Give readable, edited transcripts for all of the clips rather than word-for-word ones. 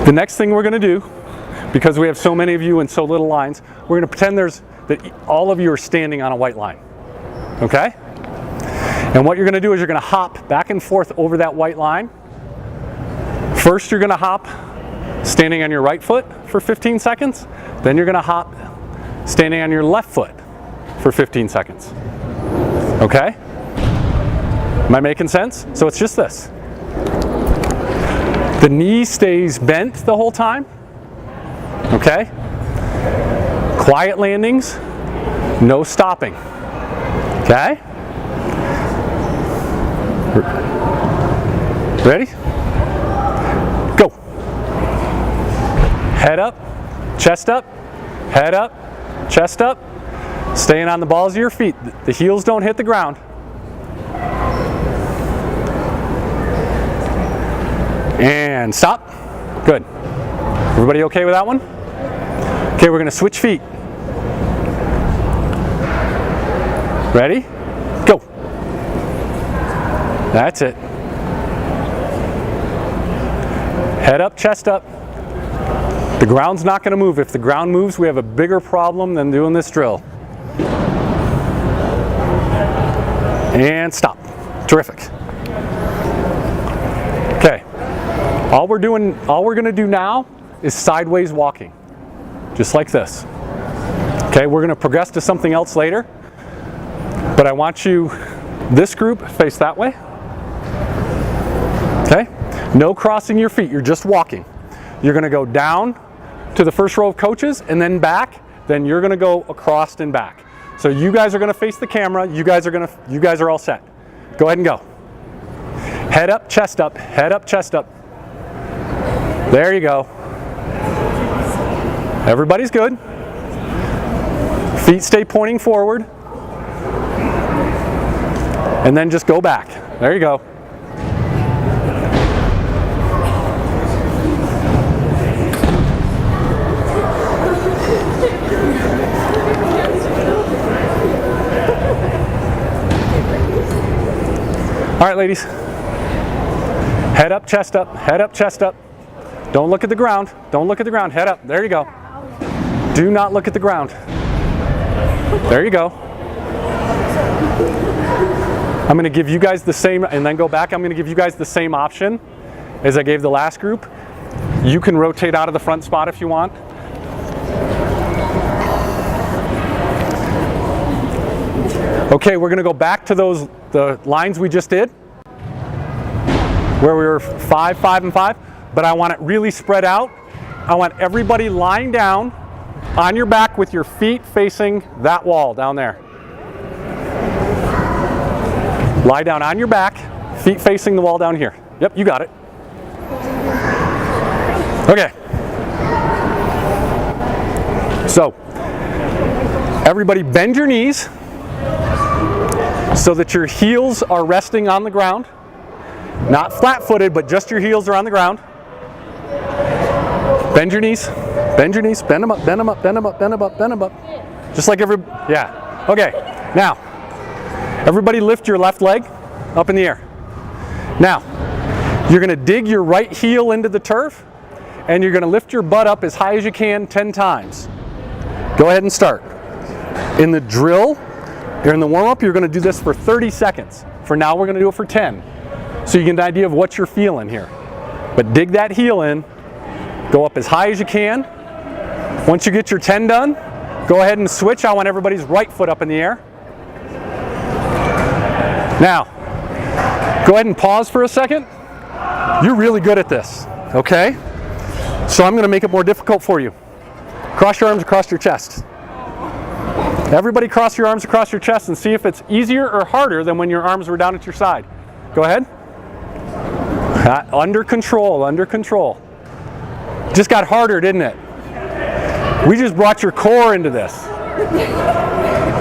The next thing we're going to do, because we have so many of you and so little lines, we're going to pretend that all of you are standing on a white line. Okay? And what you're going to do is you're going to hop back and forth over that white line. First, you're going to hop standing on your right foot for 15 seconds. Then you're going to hop standing on your left foot for 15 seconds. Okay? Am I making sense? So it's just this. The knee stays bent the whole time. Okay? Quiet landings, no stopping. Okay? Ready? Go. Head up, chest up, head up, chest up. Staying on the balls of your feet. The heels don't hit the ground. And stop. Good. Everybody okay with that one? Okay, we're going to switch feet. Ready? Go. That's it. Head up, chest up. The ground's not going to move. If the ground moves, we have a bigger problem than doing this drill. And stop. Terrific. Okay. All we're going to do now is sideways walking. Just like this. Okay, we're going to progress to something else later. But I want you, this group, face that way. Okay? No crossing your feet, you're just walking. You're going to go down to the first row of coaches and then back. Then you're going to go across and back. So you guys are going to face the camera. You guys are all set. Go ahead and go. Head up, chest up, head up, chest up. There you go. Everybody's good. Feet stay pointing forward. And then just go back. There you go. All right, ladies. Head up, chest up, head up, chest up. Don't look at the ground. Don't look at the ground. Head up. There you go. Do not look at the ground. There you go. I'm going to give you guys the same, and then go back. I'm going to give you guys the same option as I gave the last group. You can rotate out of the front spot if you want. Okay, we're going to go back to the lines we just did, where we were 5, 5, and 5, but I want it really spread out. I want everybody lying down on your back with your feet facing that wall down there. Lie down on your back, feet facing the wall down here. Yep, you got it. Okay. So, everybody bend your knees so that your heels are resting on the ground. Not flat-footed, but just your heels are on the ground. Bend your knees. Bend your knees. Bend them up, bend them up, bend them up, bend them up, bend them up. Just like yeah. Okay, now, everybody lift your left leg up in the air. Now, you're going to dig your right heel into the turf, and you're going to lift your butt up as high as you can 10 times. Go ahead and start. In the drill, or in the warm-up, you're going to do this for 30 seconds. For now, we're going to do it for 10. So you get an idea of what you're feeling here. But dig that heel in, go up as high as you can. Once you get your 10 done, go ahead and switch. I want everybody's right foot up in the air. Now, go ahead and pause for a second. You're really good at this, okay? So I'm going to make it more difficult for you. Cross your arms across your chest. Everybody cross your arms across your chest and see if it's easier or harder than when your arms were down at your side. Go ahead. Under control, under control. Just got harder, didn't it? We just brought your core into this.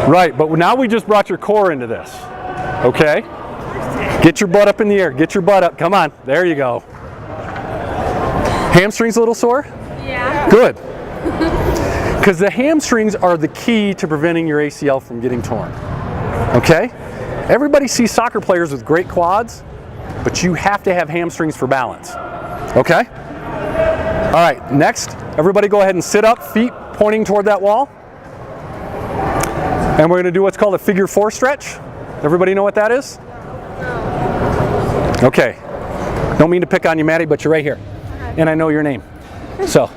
Right, but now we just brought your core into this. Okay? Get your butt up in the air. Get your butt up. Come on. There you go. Hamstrings a little sore? Yeah. Good. Because the hamstrings are the key to preventing your ACL from getting torn. Okay? Everybody sees soccer players with great quads, but you have to have hamstrings for balance. Okay? All right, next, everybody go ahead and sit up, feet pointing toward that wall. And we're going to do what's called a figure 4 stretch. Everybody know what that is? Okay. Don't mean to pick on you, Maddie, but you're right here. And I know your name. So,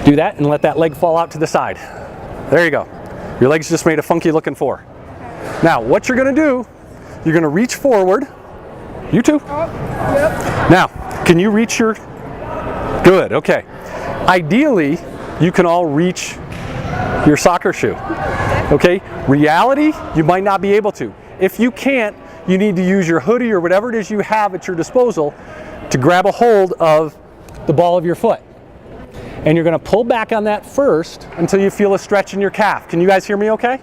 do that and let that leg fall out to the side. There you go. Your legs just made a funky looking 4. Now, what you're going to do, you're going to reach forward. You too. Yep. Now, can you reach your... Good, okay. Ideally, you can all reach your soccer shoe. Okay? Reality, you might not be able to. If you can't, you need to use your hoodie or whatever it is you have at your disposal to grab a hold of the ball of your foot. And you're going to pull back on that first until you feel a stretch in your calf. Can you guys hear me okay?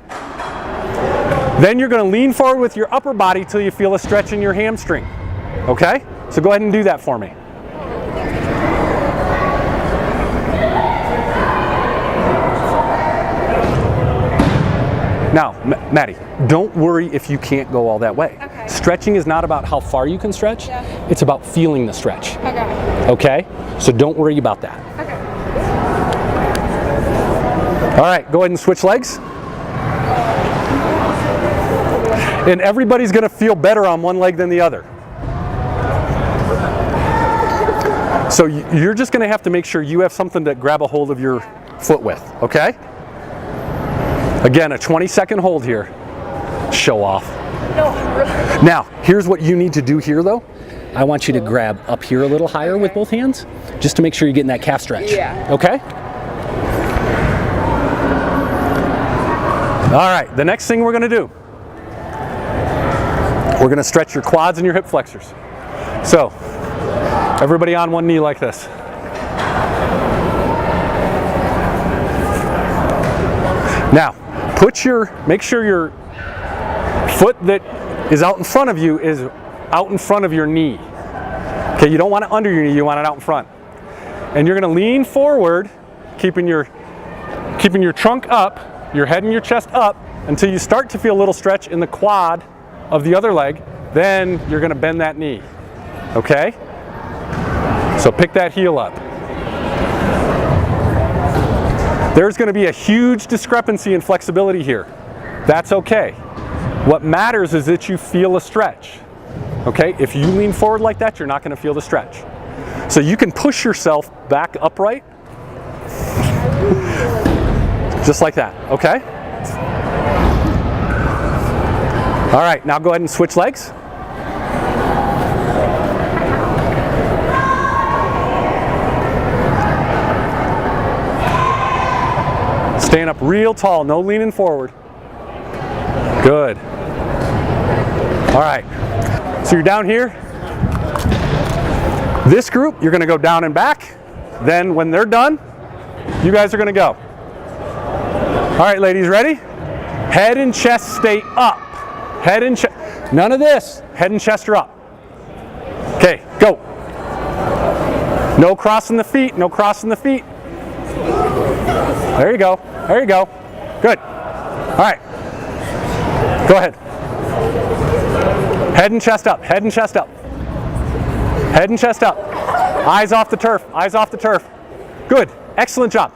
Then you're going to lean forward with your upper body till you feel a stretch in your hamstring. Okay? So go ahead and do that for me. Now, Maddie, don't worry if you can't go all that way. Okay. Stretching is not about how far you can stretch. Yeah. It's about feeling the stretch. Okay. Okay? So don't worry about that. Okay. All right, go ahead and switch legs. And everybody's going to feel better on one leg than the other. So you're just going to have to make sure you have something to grab a hold of your foot with, okay? Again, a 20-second hold here. Show off. No. Now, here's what you need to do here, though. I want you to grab up here a little higher with both hands, just to make sure you're getting that calf stretch. Yeah. Okay? All right, the next thing we're going to do, we're going to stretch your quads and your hip flexors. So, everybody on one knee like this. Now, make sure your foot that is out in front of you is out in front of your knee. Okay, you don't want it under your knee, you want it out in front. And you're going to lean forward, keeping your trunk up, your head and your chest up, until you start to feel a little stretch in the quad of the other leg. Then you're going to bend that knee. Okay? So pick that heel up. There's going to be a huge discrepancy in flexibility here. That's okay. What matters is that you feel a stretch. Okay? If you lean forward like that, you're not going to feel the stretch. So you can push yourself back upright. Just like that. Okay? All right, now go ahead and switch legs. Stand up real tall, no leaning forward. Good. All right, so you're down here. This group, you're gonna go down and back. Then when they're done, you guys are gonna go. All right, ladies, ready? Head and chest stay up. Head and chest, none of this. Head and chest are up. Okay, go. No crossing the feet, no crossing the feet. There you go. There you go. Good. All right. Go ahead. Head and chest up. Head and chest up. Head and chest up. Eyes off the turf. Eyes off the turf. Good. Excellent job.